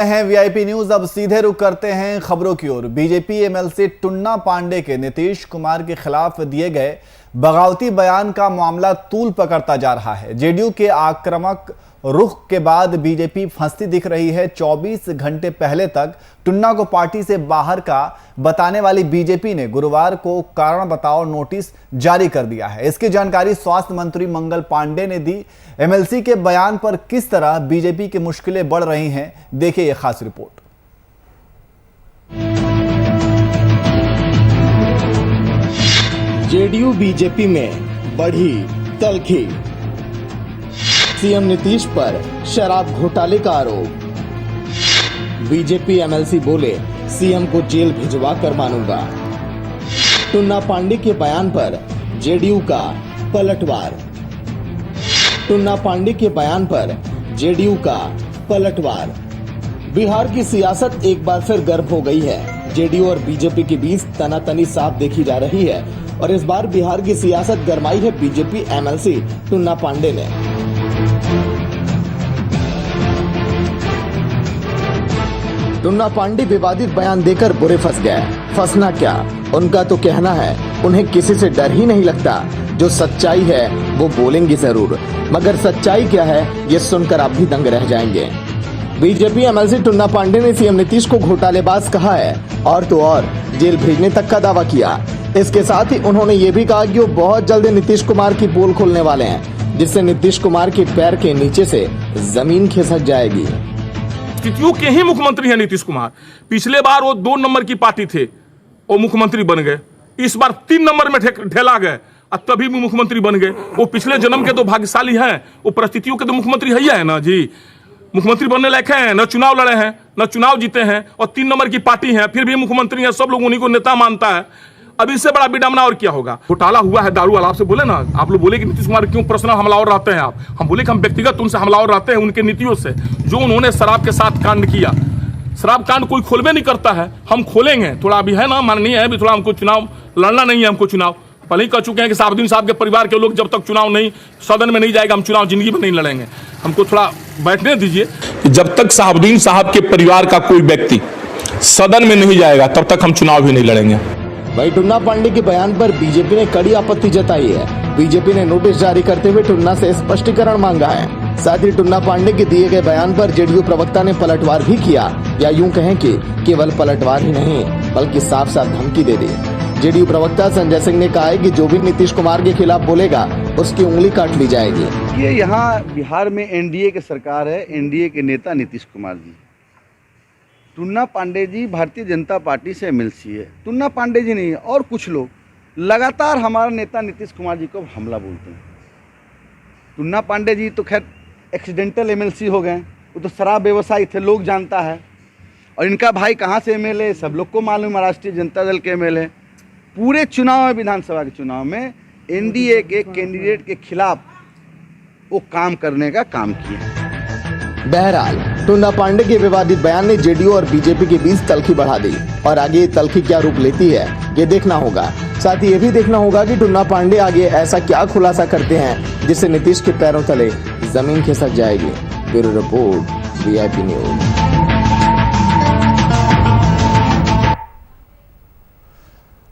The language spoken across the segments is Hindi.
हैं वीआईपी न्यूज। अब सीधे रुख करते हैं खबरों की ओर। बीजेपी एमएलसी टुन्ना पांडे के नीतीश कुमार के खिलाफ दिए गए बगावती बयान का मामला तूल पकड़ता जा रहा है। जेडीयू के आक्रामक रुख के बाद बीजेपी फंसती दिख रही है। 24 घंटे पहले तक टुन्ना को पार्टी से बाहर का बताने वाली बीजेपी ने गुरुवार को कारण बताओ नोटिस जारी कर दिया है। इसकी जानकारी स्वास्थ्य मंत्री मंगल पांडे ने दी। एमएलसी के बयान पर किस तरह बीजेपी की मुश्किलें बढ़ रही हैं, देखिए यह खास रिपोर्ट। जेडीयू बीजेपी में बढ़ी तल्खी। सीएम नीतीश पर शराब घोटाले का आरोप। बीजेपी एमएलसी बोले सीएम को जेल भिजवा कर मानूंगा। टुन्ना पांडे के बयान पर जेडीयू का पलटवार। टुन्ना पांडे के बयान पर जेडीयू का पलटवार। बिहार की सियासत एक बार फिर गर्म हो गई है। जेडीयू और बीजेपी के बीच तनातनी साफ देखी जा रही है और इस बार बिहार की सियासत गरमाई है बीजेपी एमएलसी टुन्ना पांडे ने। टुन्ना पांडे विवादित बयान देकर बुरे फंस गए। फंसना क्या, उनका तो कहना है उन्हें किसी से डर ही नहीं लगता। जो सच्चाई है वो बोलेंगे जरूर, मगर सच्चाई क्या है ये सुनकर आप भी दंग रह जाएंगे। बीजेपी एमएलसी टुन्ना पांडे ने सीएम नीतीश को घोटालेबाज कहा है और तो और जेल भेजने तक का दावा किया। इसके साथ ही उन्होंने ये भी कहा कि वो बहुत जल्द नीतीश कुमार की पोल खोलने वाले हैं, जिससे नीतीश कुमार के पैर के नीचे से जमीन खिसक जाएगी। स्थितियों के ही मुख्यमंत्री हैं नीतीश कुमार। पिछले बार वो 2 नंबर की पार्टी थे, वो मुख्यमंत्री बन गए। इस बार 3 नंबर में ढेला गए और तभी भी मुख्यमंत्री बन गए। वो पिछले जन्म के तो भाग्यशाली हैं, वो परिस्थितियों के तो मुख्यमंत्री है ना जी। मुख्यमंत्री बनने लायक हैं, न चुनाव लड़े हैं, न चुनाव जीते हैं और 3 नंबर की पार्टी है, फिर भी मुख्यमंत्री है। सब लोग उन्हीं को नेता मानता है। अब इससे बड़ा विडंबना और क्या होगा। घोटाला हुआ है दारू वाला। आपसे बोले ना, आप लोग बोले कि नीतीश कुमार क्यों पर्सनल हमलावर रहते हैं आप। हम बोले कि हम व्यक्तिगत उनसे हमलावर रहते हैं उनके नीतियों से, जो उन्होंने शराब के साथ कांड किया। शराब कांड कोई खोलवे नहीं करता है, हम खोलेंगे। थोड़ा अभी है ना, माननीय है, अभी थोड़ा हमको चुनाव लड़ना नहीं है। हमको चुनाव पहले ही कह चुके हैं कि साहबुद्दीन साहब के परिवार के लोग जब तक चुनाव नहीं, सदन में नहीं जाएगा, हम चुनाव जिंदगी में नहीं लड़ेंगे। हमको थोड़ा बैठने दीजिए। जब तक साहबुद्दीन साहब के परिवार का कोई व्यक्ति सदन में नहीं जाएगा तब तक हम चुनाव भी नहीं लड़ेंगे। वहीं टुन्ना पांडे के बयान पर बीजेपी ने कड़ी आपत्ति जताई है। बीजेपी ने नोटिस जारी करते हुए टुन्ना से स्पष्टीकरण मांगा है। साथ ही टुन्ना पांडे के दिए गए बयान पर जेडीयू प्रवक्ता ने पलटवार भी किया, या यूं कहें कि केवल पलटवार ही नहीं बल्कि साफ साफ धमकी दे दी। जेडीयू प्रवक्ता संजय सिंह ने कहा है कि जो भी नीतीश कुमार के खिलाफ बोलेगा उसकी उंगली काट ली जाएगी। ये यहाँ बिहार में एनडीए की सरकार है, एनडीए के नेता नीतीश कुमार जी। टुन्ना पांडे जी भारतीय जनता पार्टी से एमएलसी है। टुन्ना पांडे जी नहीं, और कुछ लोग लगातार हमारा नेता नीतीश कुमार जी को हमला बोलते हैं। टुन्ना पांडे जी तो खैर एक्सीडेंटल एमएलसी हो गए, वो तो शराब व्यवसायी थे, लोग जानता है। और इनका भाई कहाँ से एमएलए सब लोग को मालूम है, राष्ट्रीय जनता दल के एमएलए। पूरे चुनाव में, विधानसभा के चुनाव में एनडीए के कैंडिडेट के खिलाफ वो काम करने का काम किया। बहरहाल टुन्ना पांडे के विवादित बयान ने जेडीयू और बीजेपी के बीच तल्खी बढ़ा दी और आगे ये तल्खी क्या रूप लेती है ये देखना होगा। साथ ही ये भी देखना होगा कि टुन्ना पांडे आगे ऐसा क्या खुलासा करते हैं जिससे नीतीश के पैरों तले जमीन खिसक जाएगी। Bureau report, VIP news.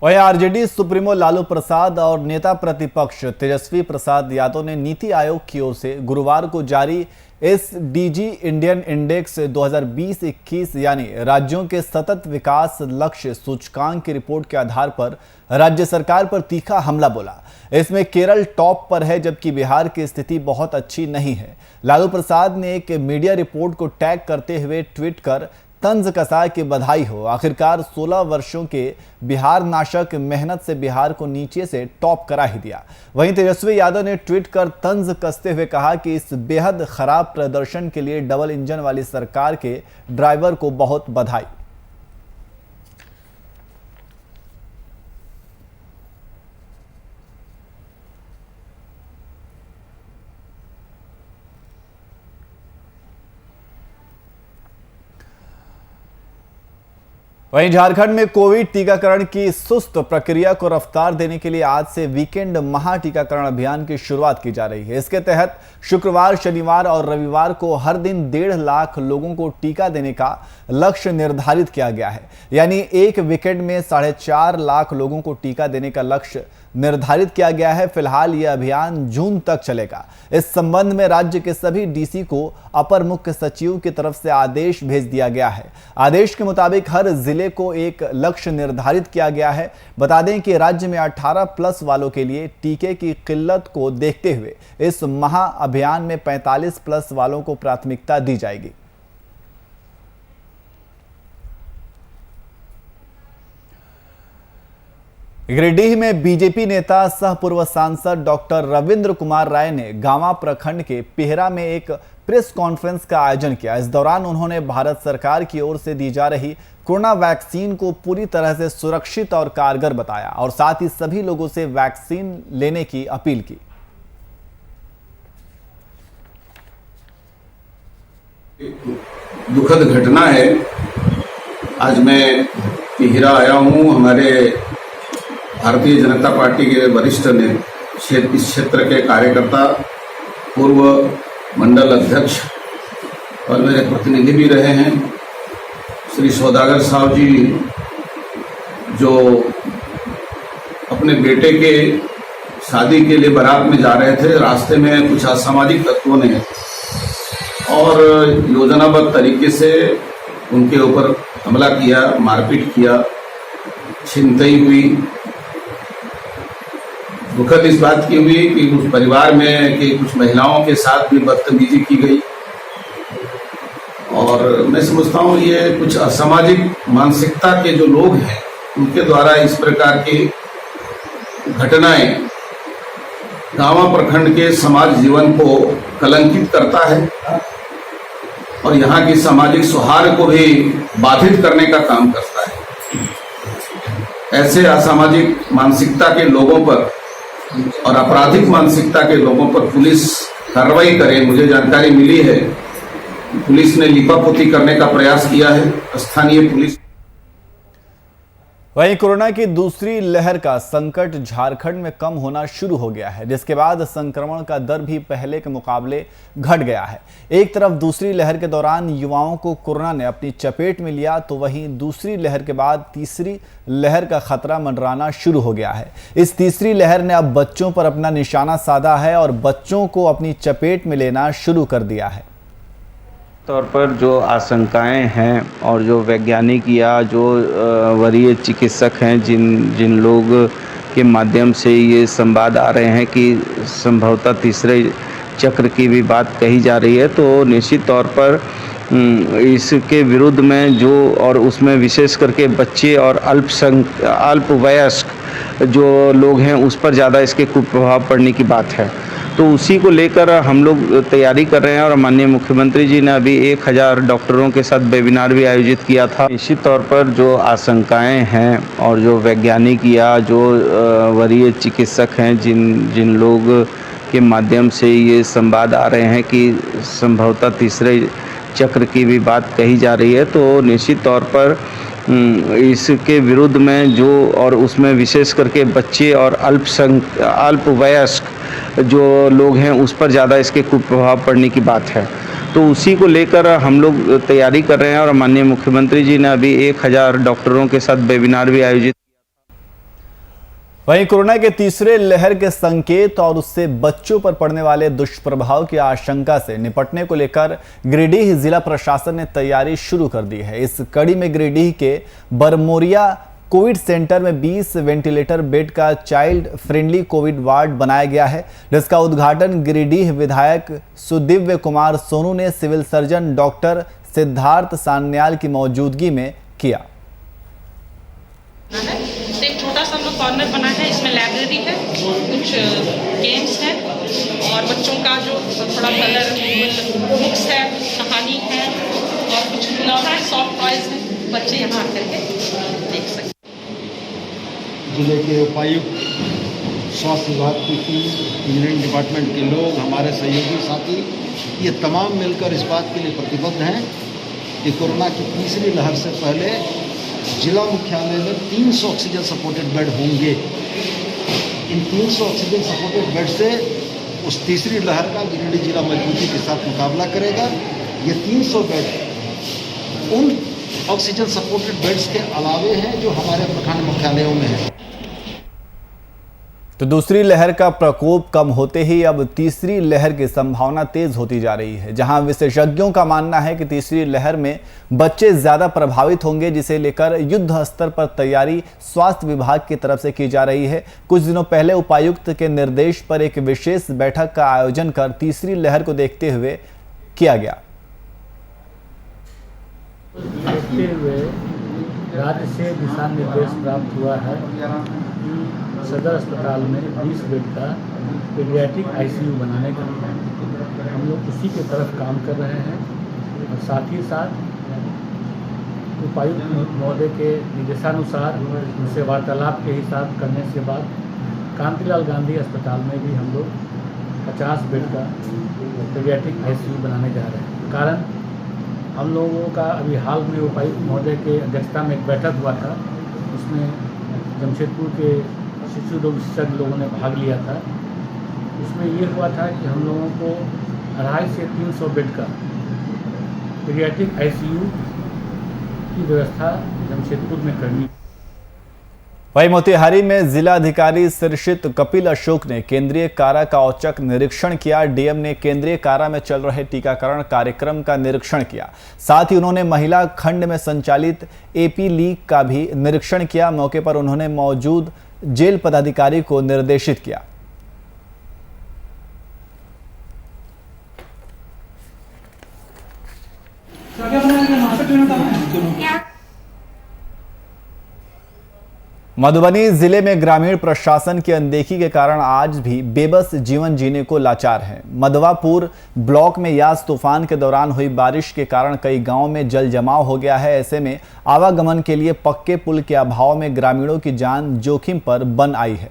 वहीं आरजेडी सुप्रीमो लालू प्रसाद और नेता प्रतिपक्ष तेजस्वी प्रसाद यादव ने नीति आयोग की ओर से गुरुवार को जारी एसडीजी इंडियन इंडेक्स 2020-21 यानी राज्यों के सतत विकास लक्ष्य सूचकांक की रिपोर्ट के आधार पर राज्य सरकार पर तीखा हमला बोला। इसमें केरल टॉप पर है, जबकि बिहार की स्थिति बहुत अच्छी नहीं है। लालू प्रसाद ने एक मीडिया रिपोर्ट को टैग करते हुए ट्वीट कर तंज कसा कि बधाई हो, आखिरकार 16 वर्षों के बिहार नाशक मेहनत से बिहार को नीचे से टॉप करा ही दिया। वहीं तेजस्वी यादव ने ट्वीट कर तंज कसते हुए कहा कि इस बेहद खराब प्रदर्शन के लिए डबल इंजन वाली सरकार के ड्राइवर को बहुत बधाई। वहीं झारखंड में कोविड टीकाकरण की सुस्त प्रक्रिया को रफ्तार देने के लिए आज से वीकेंड महा टीकाकरण अभियान की शुरुआत की जा रही है। इसके तहत शुक्रवार, शनिवार और रविवार को हर दिन 1.5 लाख लोगों को टीका देने का लक्ष्य निर्धारित किया गया है। यानी एक वीकेंड में 4.5 लाख लोगों को टीका देने का लक्ष्य निर्धारित किया गया है। फिलहाल यह अभियान जून तक चलेगा। इस संबंध में राज्य के सभी डीसी को अपर मुख्य सचिव की तरफ से आदेश भेज दिया गया है। आदेश के मुताबिक हर जिले को एक लक्ष्य निर्धारित किया गया है। बता दें कि राज्य में 18+ वालों के लिए टीके की किल्लत को देखते हुए इस महा अभियान में 45+ वालों को प्राथमिकता दी जाएगी। गिरिडीह में बीजेपी नेता सह पूर्व सांसद डॉक्टर रविंद्र कुमार राय ने गांवा प्रखंड के पिहरा में एक प्रेस कॉन्फ्रेंस का आयोजन किया। इस दौरान उन्होंने भारत सरकार की ओर से दी जा रही कोरोना वैक्सीन को पूरी तरह से सुरक्षित और कारगर बताया और साथ ही सभी लोगों से वैक्सीन लेने की अपील की। दुखद घटना है। आज मैं पिहरा आया हूँ। हमारे भारतीय जनता पार्टी के वरिष्ठ इस क्षेत्र के कार्यकर्ता, पूर्व मंडल अध्यक्ष और मेरे प्रतिनिधि भी रहे हैं, श्री सौदागर साहब जी, जो अपने बेटे के शादी के लिए बारात में जा रहे थे। रास्ते में कुछ असामाजिक तत्वों ने और योजनाबद्ध तरीके से उनके ऊपर हमला किया, मारपीट किया, छिनतई हुई। दुखद इस बात की हुई कि उस परिवार में कि कुछ महिलाओं के साथ भी बदतमीजी की गई और मैं समझता हूँ ये कुछ असामाजिक मानसिकता के जो लोग हैं उनके द्वारा इस प्रकार की घटनाएं गांवा प्रखंड के समाज जीवन को कलंकित करता है और यहाँ की सामाजिक सौहार्द को भी बाधित करने का काम करता है। ऐसे असामाजिक मानसिकता के लोगों पर और आपराधिक मानसिकता के लोगों पर पुलिस कार्रवाई करे। मुझे जानकारी मिली है पुलिस ने लीपापोती करने का प्रयास किया है। स्थानीय पुलिस। वहीं कोरोना की दूसरी लहर का संकट झारखंड में कम होना शुरू हो गया है, जिसके बाद संक्रमण का दर भी पहले के मुकाबले घट गया है। एक तरफ दूसरी लहर के दौरान युवाओं को कोरोना ने अपनी चपेट में लिया, तो वहीं दूसरी लहर के बाद तीसरी लहर का खतरा मंडराना शुरू हो गया है। इस तीसरी लहर ने अब बच्चों पर अपना निशाना साधा है और बच्चों को अपनी चपेट में लेना शुरू कर दिया है। तौर पर जो आशंकाएं हैं और जो वैज्ञानिक या जो वरीय चिकित्सक हैं जिन लोग के माध्यम से ये संवाद आ रहे हैं कि संभवतः तीसरे चक्र की भी बात कही जा रही है, तो निश्चित तौर पर इसके विरुद्ध में जो और उसमें विशेष करके बच्चे और अल्पवयस्क जो लोग हैं उस पर ज़्यादा इसके कुप्रभाव पड़ने की बात है। तो उसी को लेकर हम लोग तैयारी कर रहे हैं और माननीय मुख्यमंत्री जी ने अभी 1000 डॉक्टरों के साथ वेबिनार भी आयोजित किया था। निश्चित तौर पर जो आशंकाएं हैं और जो वैज्ञानिक या जो वरीय चिकित्सक हैं जिन लोग के माध्यम से ये संवाद आ रहे हैं कि संभवतः तीसरे चक्र की भी बात कही जा रही है, तो निश्चित तौर पर इसके विरुद्ध में जो और उसमें विशेष करके बच्चे और अल्पवयस्क जो लोग हैं उस पर ज़्यादा इसके कुप्रभाव पड़ने की बात है। तो उसी को लेकर हम लोग तैयारी कर रहे हैं और माननीय मुख्यमंत्री जी ने अभी 1000 डॉक्टरों के साथ वेबिनार भी आयोजित किया था। वहीं कोरोना के तीसरे लहर के संकेत और उससे बच्चों पर पड़ने वाले दुष्प्रभाव की आशंका से निपटने को लेकर गिरिडीह जिला प्रशासन ने तैयारी शुरू कर दी है। इस कड़ी में गिरिडीह के बरमोरिया कोविड सेंटर में 20 वेंटिलेटर बेड का चाइल्ड फ्रेंडली कोविड वार्ड बनाया गया है, जिसका उद्घाटन गिरिडीह विधायक सुदिव्य कुमार सोनू ने civil surgeon doctor Siddharth Sanyal की मौजूदगी में किया। एक छोटा सा हम लोग कॉर्नर बना है, इसमें लाइब्रेरी है, कुछ गेम्स है और बच्चों का जो थोड़ा कलर बुक्स है, कहानी है और कुछ खिलौना सॉफ्ट टॉयज है, बच्चे यहाँ आकर के देख सकते। जिले के उपायुक्त, स्वास्थ्य विभाग की टीम, इंजीनियरिंग डिपार्टमेंट के लोग, हमारे सहयोगी साथी, ये तमाम मिलकर इस बात के लिए प्रतिबद्ध हैं कि कोरोना की तीसरी लहर से पहले जिला मुख्यालय में 300 ऑक्सीजन सपोर्टेड बेड होंगे। इन 300 ऑक्सीजन सपोर्टेड बेड से उस तीसरी लहर का गिरिडीह जिला मजबूती के साथ मुकाबला करेगा। ये 300 बेड उन ऑक्सीजन सपोर्टेड बेड्स के अलावे हैं जो हमारे प्रखंड मुख्यालयों में हैं। तो दूसरी लहर का प्रकोप कम होते ही अब तीसरी लहर की संभावना तेज होती जा रही है, जहां विशेषज्ञों का मानना है कि तीसरी लहर में बच्चे ज्यादा प्रभावित होंगे, जिसे लेकर युद्ध स्तर पर तैयारी स्वास्थ्य विभाग की तरफ से की जा रही है। कुछ दिनों पहले उपायुक्त के निर्देश पर एक विशेष बैठक का आयोजन कर तीसरी लहर को देखते हुए किया गया। देखते हुए राज्य से दिशा निर्देश प्राप्त हुआ है कि सदर अस्पताल में 20 बेड का पीडियाट्रिक आईसीयू बनाने का हम लोग उसी के तरफ काम कर रहे हैं और साथ ही साथ उपायुक्त महोदय के निर्देशानुसार उनसे वार्तालाप के हिसाब करने के बाद कांतिलाल गांधी अस्पताल में भी हम लोग 50 बेड का पीडियाट्रिक आईसीयू बनाने जा रहे हैं। कारण हम लोगों का अभी हाल में उपायुक्त महोदय के अध्यक्षता में एक बैठक हुआ था, उसमें जमशेदपुर के शिशु रोग विशेषज्ञ लोगों ने भाग लिया था। उसमें ये हुआ था कि हम लोगों को 250 से 300 बेड का पीडियाट्रिक आईसीयू की व्यवस्था जमशेदपुर में करनी। वहीं मोतिहारी में जिलाधिकारी शीर्षित कपिल अशोक ने केंद्रीय कारा का औचक निरीक्षण किया। डीएम ने केंद्रीय कारा में चल रहे टीकाकरण कार्यक्रम का निरीक्षण किया। साथ ही उन्होंने महिला खंड में संचालित एपी लीग का भी निरीक्षण किया। मौके पर उन्होंने मौजूद जेल पदाधिकारी को निर्देशित किया। मधुबनी जिले में ग्रामीण प्रशासन की अनदेखी के कारण आज भी बेबस जीवन जीने को लाचार हैं। मधवापुर ब्लॉक में यास तूफान के दौरान हुई बारिश के कारण कई गांवों में जल जमाव हो गया है। ऐसे में आवागमन के लिए पक्के पुल के अभाव में ग्रामीणों की जान जोखिम पर बन आई है।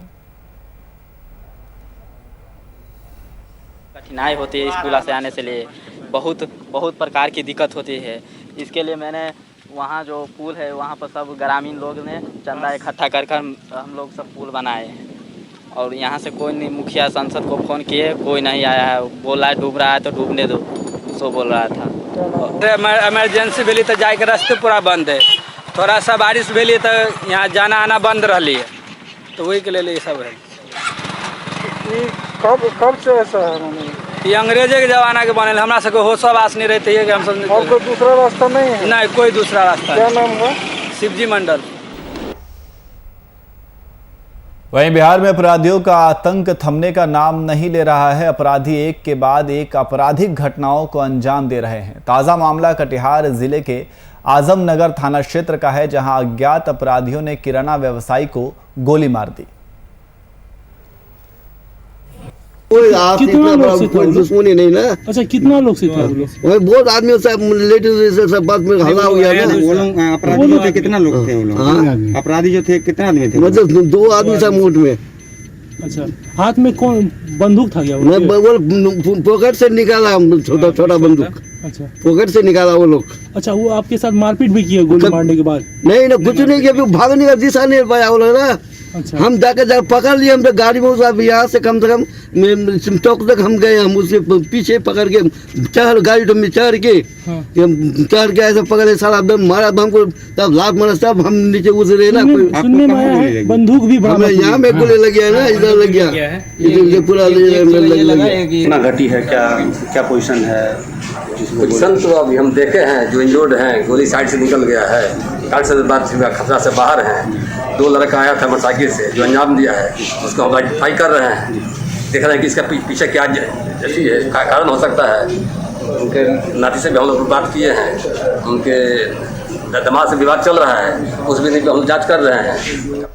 कठिनाई होती है स्कूल से आने से लिए, बहुत प्रकार की दिक्कत होती है। इसके लिए मैंने वहाँ जो पुल है वहाँ पर सब ग्रामीण लोग ने चंदा इकट्ठा कर हम लोग सब पुल बनाए हैं। और यहाँ से कोई नहीं, मुखिया सांसद को फ़ोन किए, कोई नहीं आया है। बोल रहा है डूब रहा है तो डूबने दो, सो बोल रहा था। इमरजेंसी भेली तो जाए के रास्ते पूरा बंद है। थोड़ा सा बारिश भेली तो यहाँ जाना आना बंद रही है, तो वही के लिए ये सब है। कब से ऐसा है? ये अंग्रेजे के जमाना के बने, हमरा सबको होशवास नहीं रहती है कि हम सब। और कोई दूसरा रास्ता नहीं है? नहीं, कोई दूसरा रास्ता। क्या नाम है? शिवजी मंडल। वहीं बिहार में अपराधियों का आतंक थमने का नाम नहीं ले रहा है। अपराधी एक के बाद एक आपराधिक घटनाओं को अंजाम दे रहे हैं। ताजा मामला कटिहार जिले के आजमनगर थाना क्षेत्र का है, जहां अज्ञात अपराधियों ने किराना व्यवसायी को गोली मार दी। कितना लोग से कोई दुश्मनी नहीं ना। अच्छा, कितना लोग से था? बहुत आदमी सब लेडीज सब बात में हल्ला हो गया ना। अपराधी जो थे कितना लोग थे? वो लोग अपराधी जो थे कितना आदमी थे? मतलब 2 आदमी था मोट में। अच्छा, हाथ में कौन बंदूक था क्या? वो पॉकेट से निकाला, छोटा बंदूक। अच्छा, पॉकेट से निकाला वो लोग। अच्छा, वो आपके साथ मारपीट भी किया गोली मारने के बाद? नहीं ना, कुछ नहीं किया, भागने का दिशा नहीं पाया वो लोग ना। अच्छा, हम जाकर पकड़ लिए, हम तो गाड़ी में यहाँ से कम चौक तक हम गए। हम उसके पीछे पकड़ के चढ़ गाड़ी में चढ़ के ऐसे पकड़े, सारा मारा हमको, तब लात मारा, सब हम नीचे उतरे ना। बंदूक भी यहाँ में गोली लग गया ना, इधर लग गया पूरा। कितना घटी है, क्या पोजीशन है? पोजीशन तो अभी हम देखे हैं, जो इंजोर्ड हैं, गोली साइड से निकल गया है, गाड़ी से बात खतरा से बाहर हैं। 2 लड़का आया था मोटरसाइकिल से, जो अंजाम दिया है, उसको हम आइडेंटिफाई कर रहे हैं। देख रहे हैं कि इसका पीछे क्या जैसी है, कारण हो सकता है। उनके नाती से भी हम लोग बात किए हैं, उनके दिमाग से विवाद चल रहा है, उस भी हम जाँच कर रहे हैं।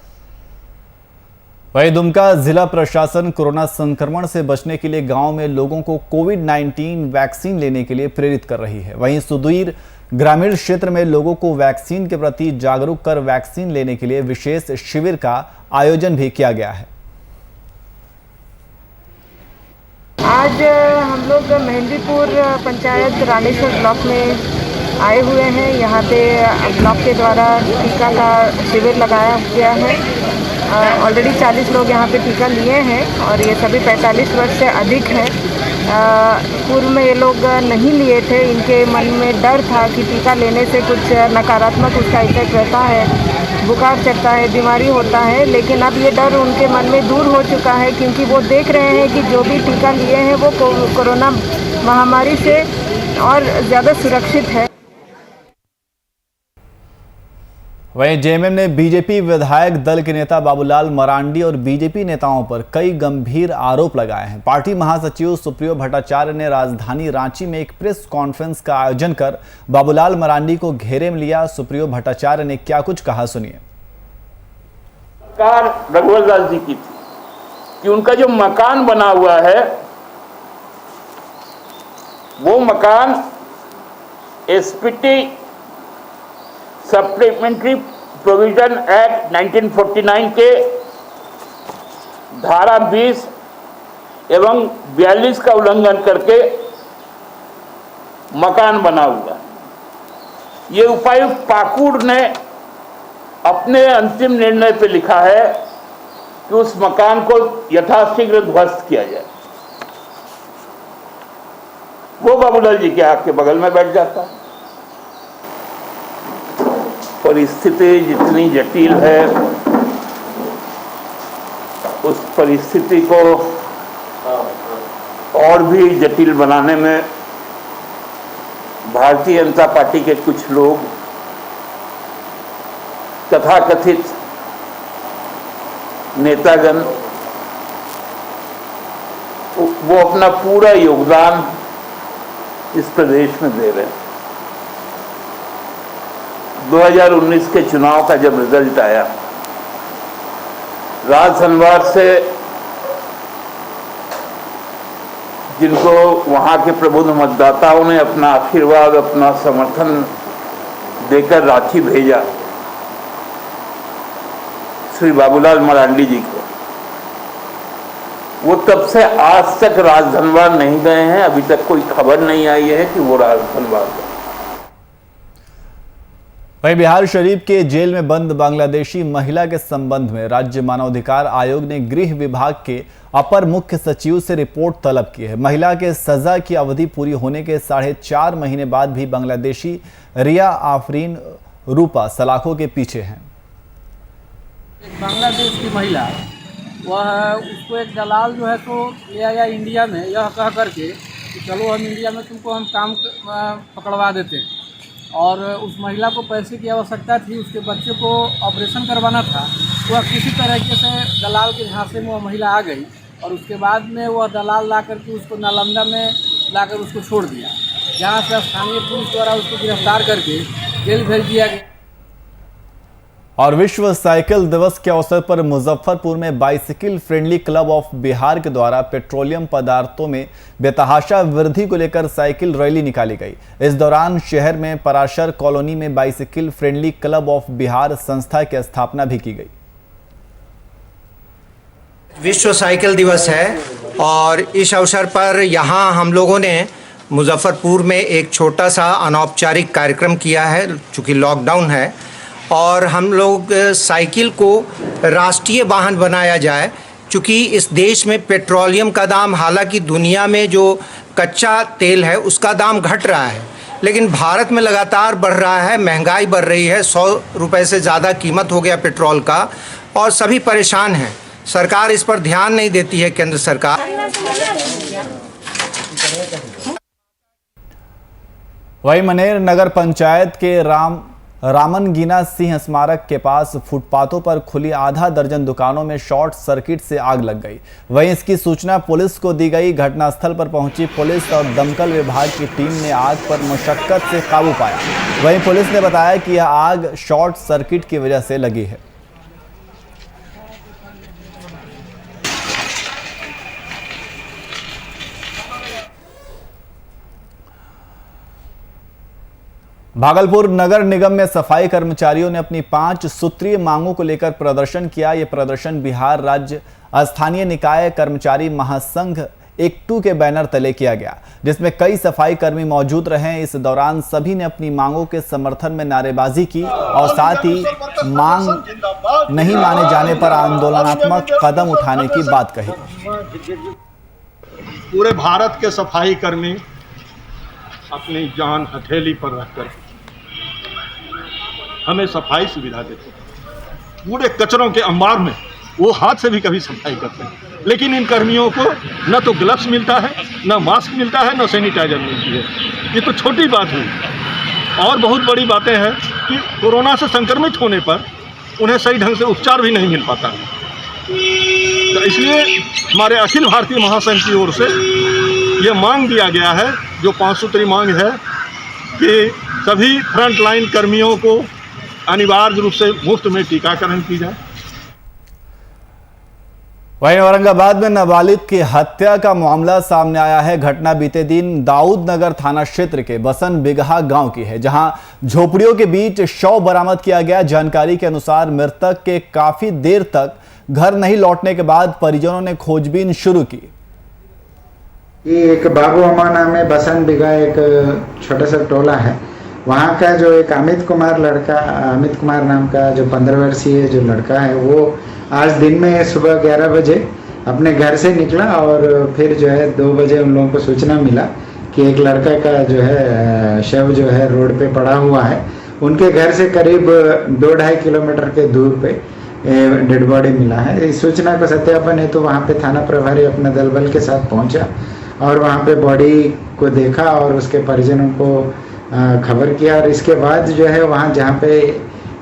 वहीं दुमका जिला प्रशासन कोरोना संक्रमण से बचने के लिए गांव में लोगों को कोविड-19 वैक्सीन लेने के लिए प्रेरित कर रही है। वहीं सुदूर ग्रामीण क्षेत्र में लोगों को वैक्सीन के प्रति जागरूक कर वैक्सीन लेने के लिए विशेष शिविर का आयोजन भी किया गया है। आज हम लोग मेहंदीपुर पंचायत रानीसर ब्लॉक में आए हुए हैं। यहाँ पे ब्लॉक के द्वारा टीका का शिविर लगाया गया है। ऑलरेडी 40 लोग यहाँ पे टीका लिए हैं और ये सभी 45 वर्ष से अधिक हैं। पूर्व में ये लोग नहीं लिए थे, इनके मन में डर था कि टीका लेने से कुछ नकारात्मक उसका इफेक्ट रहता है, बुखार चढ़ता है, बीमारी होता है, लेकिन अब ये डर उनके मन में दूर हो चुका है क्योंकि वो देख रहे हैं कि जो भी टीका लिए हैं वो कोरोना महामारी से और ज़्यादा सुरक्षित है। वहीं जेएमएम ने बीजेपी विधायक दल के नेता बाबूलाल मरांडी और बीजेपी नेताओं पर कई गंभीर आरोप लगाए हैं। पार्टी महासचिव सुप्रियो भट्टाचार्य ने राजधानी रांची में एक प्रेस कॉन्फ्रेंस का आयोजन कर बाबूलाल मरांडी को घेरे में लिया। सुप्रियो भट्टाचार्य ने क्या कुछ कहा, सुनिए। सरकार रघुवर दास जी की थी कि उनका जो मकान बना हुआ है वो मकान एसपीटी सप्लीमेंट्री प्रोविजन एक्ट 1949 के धारा 20 एवं 42 का उल्लंघन करके मकान बना हुआ। ये उपायुक्त पाकुड़ ने अपने अंतिम निर्णय पे लिखा है कि उस मकान को यथाशीघ्र ध्वस्त किया जाए। वो बाबूलाल जी के आग के बगल में बैठ जाता। परिस्थिति जितनी जटिल है उस परिस्थिति को और भी जटिल बनाने में भारतीय जनता पार्टी के कुछ लोग तथाकथित नेतागण वो अपना पूरा योगदान इस प्रदेश में दे रहे हैं। 2019 के चुनाव का जब रिजल्ट आया, राजधनवार से जिनको वहां के प्रबुद्ध मतदाताओं ने अपना आशीर्वाद, अपना समर्थन देकर रांची भेजा श्री बाबूलाल मरांडी जी को, वो तब से आज तक राजधनवार नहीं गए हैं। अभी तक कोई खबर नहीं आई है कि वो राजधनवार गए। वहीं बिहार शरीफ के जेल में बंद बांग्लादेशी महिला के संबंध में राज्य मानवाधिकार आयोग ने गृह विभाग के अपर मुख्य सचिव से रिपोर्ट तलब की है। महिला के सजा की अवधि पूरी होने के 4.5 महीने बाद भी बांग्लादेशी रिया आफरीन रूपा सलाखों के पीछे हैं। बांग्लादेश की महिला वह उसको एक दलाल जो है तो ले आया इंडिया में, यह कह करके कि चलो हम इंडिया में तुमको हम काम पकड़वा देते हैं। और उस महिला को पैसे की आवश्यकता थी, उसके बच्चे को ऑपरेशन करवाना था। वह किसी तरीके से दलाल के झांसे में वह महिला आ गई और उसके बाद में वह दलाल ला करके उसको नालंदा में लाकर उसको छोड़ दिया, जहाँ से स्थानीय पुलिस द्वारा उसको गिरफ्तार करके जेल भेज दिया गया। और विश्व साइकिल दिवस के अवसर पर मुजफ्फरपुर में bicycle friendly club of Bihar के द्वारा पेट्रोलियम पदार्थों में बेतहाशा वृद्धि को लेकर साइकिल रैली निकाली गई। इस दौरान शहर में पराशर कॉलोनी में bicycle friendly club of Bihar संस्था की स्थापना भी की गई। विश्व साइकिल दिवस है और इस अवसर पर यहाँ हम लोगों ने मुजफ्फरपुर में एक छोटा सा अनौपचारिक कार्यक्रम किया है, चूँकि लॉकडाउन है, और हम लोग साइकिल को राष्ट्रीय वाहन बनाया जाए। चूँकि इस देश में पेट्रोलियम का दाम, हालांकि दुनिया में जो कच्चा तेल है उसका दाम घट रहा है, लेकिन भारत में लगातार बढ़ रहा है, महंगाई बढ़ रही है। 100 रुपये से ज़्यादा कीमत हो गया पेट्रोल का और सभी परेशान हैं। सरकार इस पर ध्यान नहीं देती है, केंद्र सरकार। वहीं मनेर नगर पंचायत के रामनगीना सिंह स्मारक के पास फुटपाथों पर खुली आधा दर्जन दुकानों में शॉर्ट सर्किट से आग लग गई। वहीं इसकी सूचना पुलिस को दी गई। घटनास्थल पर पहुंची पुलिस और दमकल विभाग की टीम ने आग पर मशक्कत से काबू पाया। वहीं पुलिस ने बताया कि यह आग शॉर्ट सर्किट की वजह से लगी है। भागलपुर नगर निगम में सफाई कर्मचारियों ने अपनी 5 सूत्रीय मांगों को लेकर प्रदर्शन किया। यह प्रदर्शन बिहार राज्य स्थानीय निकाय कर्मचारी महासंघ एकटू के बैनर तले किया गया, जिसमें कई सफाई कर्मी मौजूद रहे। इस दौरान सभी ने अपनी मांगों के समर्थन में नारेबाजी की और साथ ही मांग नहीं माने जाने पर आंदोलनात्मक कदम उठाने की बात कही। पूरे भारत के सफाई कर्मी अपनी जान हथेली पर रखकर हमें सफाई सुविधा देते हैं। पूरे कचरों के अंबार में वो हाथ से भी कभी सफाई करते हैं, लेकिन इन कर्मियों को न तो ग्लव्स मिलता है, न मास्क मिलता है, न सैनिटाइजर मिलती है। ये तो छोटी बात हुई, और बहुत बड़ी बातें हैं कि कोरोना से संक्रमित होने पर उन्हें सही ढंग से उपचार भी नहीं मिल पाता है। तो इसलिए हमारे अखिल भारतीय महासंघ की ओर से ये मांग दिया गया है, जो 5 सूत्री मांग है कि सभी फ्रंटलाइन कर्मियों को अनिवार्य रूप से मुफ्त में टीकाकरण की जाए। वहीं औरंगाबाद में नाबालिग की हत्या का मामला सामने आया है। घटना बीते दिन दाऊद नगर थाना क्षेत्र के बसन बिगहा गांव की है, जहां झोपड़ियों के बीच शव बरामद किया गया। जानकारी के अनुसार मृतक के काफी देर तक घर नहीं लौटने के बाद परिजनों ने खोजबीन शुरू की। ये एक बाबू अम्मा नाम है, बसन बिगहा एक छोटा सा टोला है। वहाँ का जो एक अमित कुमार नाम का जो 15 वर्षीय जो लड़का है, वो आज दिन में सुबह 11 बजे अपने घर से निकला और फिर जो है 2 बजे उन लोगों को सूचना मिला कि एक लड़का का जो है शव जो है रोड पे पड़ा हुआ है। उनके घर से करीब 2-2.5 किलोमीटर के दूर पे डेड बॉडी मिला है। इस सूचना का सत्यापन है तो वहाँ पे थाना प्रभारी अपने दल बल के साथ पहुँचा और वहाँ पे बॉडी को देखा और उसके परिजनों को खबर किया, और इसके बाद जो है वहाँ जहाँ पे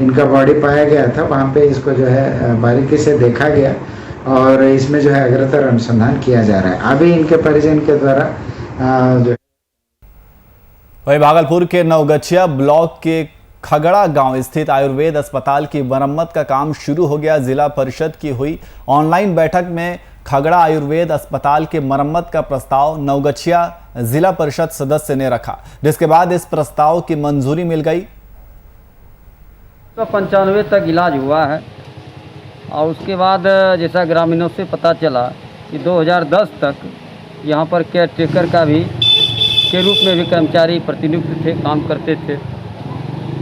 इनका बॉडी पाया गया था वहाँ पे इसको जो है बारीकी से देखा गया और इसमें जो है अग्रतर अनुसंधान किया जा रहा है। अभी इनके परिजन के द्वारा जो वही भागलपुर के नवगछिया ब्लॉक के खगड़ा गांव स्थित आयुर्वेद अस्पताल की मरम्मत का काम शुरू हो गया। जिला परिषद की हुई ऑनलाइन बैठक में खगड़ा आयुर्वेद अस्पताल के मरम्मत का प्रस्ताव नवगछिया जिला परिषद सदस्य ने रखा, जिसके बाद इस प्रस्ताव की मंजूरी मिल गई। 95 तक इलाज हुआ है और उसके बाद जैसा ग्रामीणों से पता चला कि 2010 तक यहाँ पर केयर टेकर का भी के रूप में भी कर्मचारी प्रतिनियुक्त थे, काम करते थे।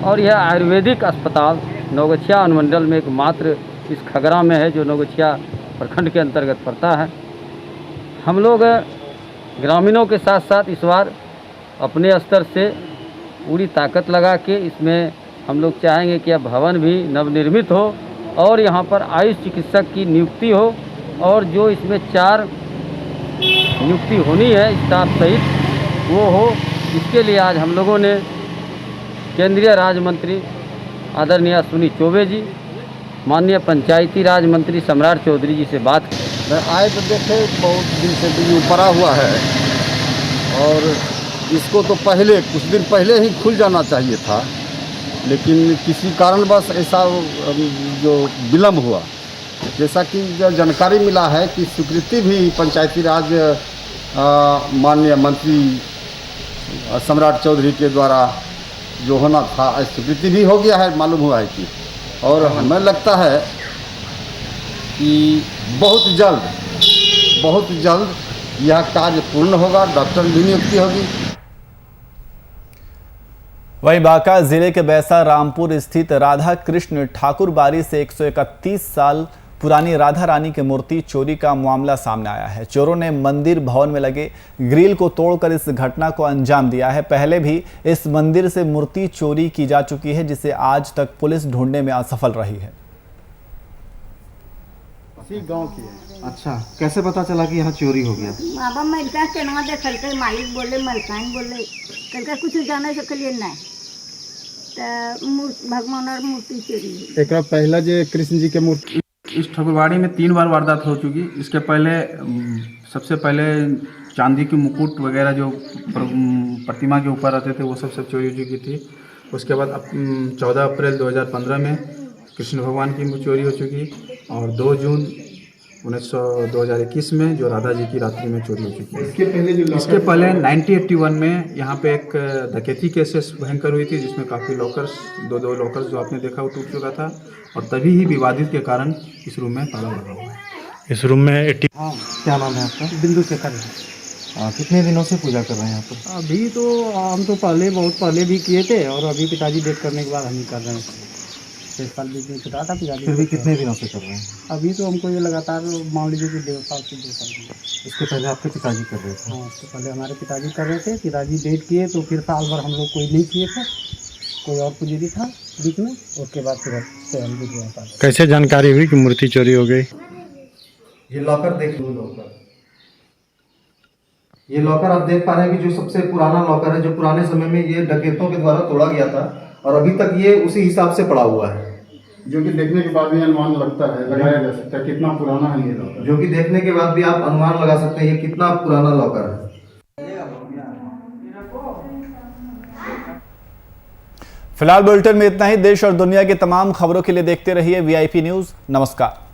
और यह आयुर्वेदिक अस्पताल नवगछिया अनुमंडल में एकमात्र इस खगड़ा में है जो नवगछिया प्रखंड के अंतर्गत पड़ता है। हम लोग ग्रामीणों के साथ साथ इस बार अपने स्तर से पूरी ताकत लगा के इसमें हम लोग चाहेंगे कि यह भवन भी नवनिर्मित हो और यहाँ पर आयुष चिकित्सक की नियुक्ति हो, और जो इसमें 4 नियुक्ति होनी है स्टाफ सहित वो हो। इसके लिए आज हम लोगों ने केंद्रीय राज्य मंत्री आदरणीय सुनी चौबे जी, माननीय पंचायती राज मंत्री सम्राट चौधरी जी से बात की। मैं आए तो देखे बहुत दिन से भी पड़ा हुआ है और इसको तो पहले कुछ दिन पहले ही खुल जाना चाहिए था, लेकिन किसी कारणवश ऐसा जो विलम्ब हुआ। जैसा कि जानकारी मिला है कि स्वीकृति भी पंचायती राज माननीय मंत्री सम्राट चौधरी के द्वारा जो होना था स्वीकृति भी हो गया है, मालूम हुआ है कि, और हमें लगता है कि बहुत जल्द यह कार्य पूर्ण होगा, डॉक्टर की नियुक्ति होगी। वहीं बांका जिले के बैसा रामपुर स्थित राधा कृष्ण ठाकुर बारी से 131 साल पुरानी राधा रानी की मूर्ति चोरी का मामला सामने आया है। चोरों ने मंदिर भवन में लगे ग्रिल को तोड़कर इस घटना को अंजाम दिया है। पहले भी इस मंदिर से मूर्ति चोरी की जा चुकी है, जिसे आज तक पुलिस ढूंढने में असफल रही है। गांव की है। अच्छा, कैसे पता चला कि यहाँ चोरी हो गया? बाबा मलका केना देखल के मालिक बोले, मलकान बोले, कल कुछ जाने सकलिए ना तो भगवान और मूर्ति चोरी। एक पहला जो कृष्ण जी के मूर्ति इस ठाकुरबाड़ी में 3 बार वारदात हो चुकी। इसके पहले सबसे पहले चांदी की मुकुट वगैरह जो प्रतिमा के ऊपर आते थे वो सब चोरी हो चुकी थी। उसके बाद 14 अप्रैल 2015 में कृष्ण भगवान की चोरी हो चुकी, और 2 जून 2021 में जो राधा जी की रात्रि में चोरी हो चुकी है। इसके पहले 1981 में यहाँ पे एक डकैती केसेस भयंकर हुई थी, जिसमें काफ़ी लॉकर्स, 2 लॉकर्स जो आपने देखा वो टूट चुका था, और तभी ही विवादित के कारण इस रूम में ताला लगा हुआ है। इस रूम में 80। हाँ, क्या नाम है आपका? बिंदु शेखर है। कितने दिनों से पूजा कर रहे हैं यहाँ पर? अभी तो हम तो बहुत पहले भी किए थे और अभी पिताजी डेथ करने के बाद हम ही कर रहे हैं। 6 साल बीच में छुटा था पिताजी। फिर भी कितने दिनों से कर रहे हैं? अभी तो हमको ये लगातार मान लीजिए कि 1.5 साल से 2 साल। इसके पहले आपके पिताजी कर रहे थे? हाँ, उससे पहले हमारे पिताजी कर रहे थे। पिताजी डेथ किए तो फिर साल भर हम लोग कोई नहीं किए थे, कोई और पुजारी था बीच में। उसके बाद फिर से हम भी गए। कैसे जानकारी हुई कि मूर्ति चोरी हो गई? ये लॉकर देख लो। ये लॉकर आप देख पा रहे हैं कि जो सबसे पुराना लॉकर है, जो पुराने समय में ये डकैतों के द्वारा तोड़ा गया था और अभी तक ये उसी हिसाब से पड़ा हुआ है, जो कि देखने के बाद भी अनुमान लगता है, लगाया जा सकता है कितना पुराना है ये लॉकर। जो कि देखने के बाद भी आप अनुमान लगा सकते हैं ये कितना पुराना लॉकर है। फिलहाल बुलेटिन में इतना ही। देश और दुनिया की तमाम खबरों के लिए देखते रहिए VIP न्यूज़। नमस्कार।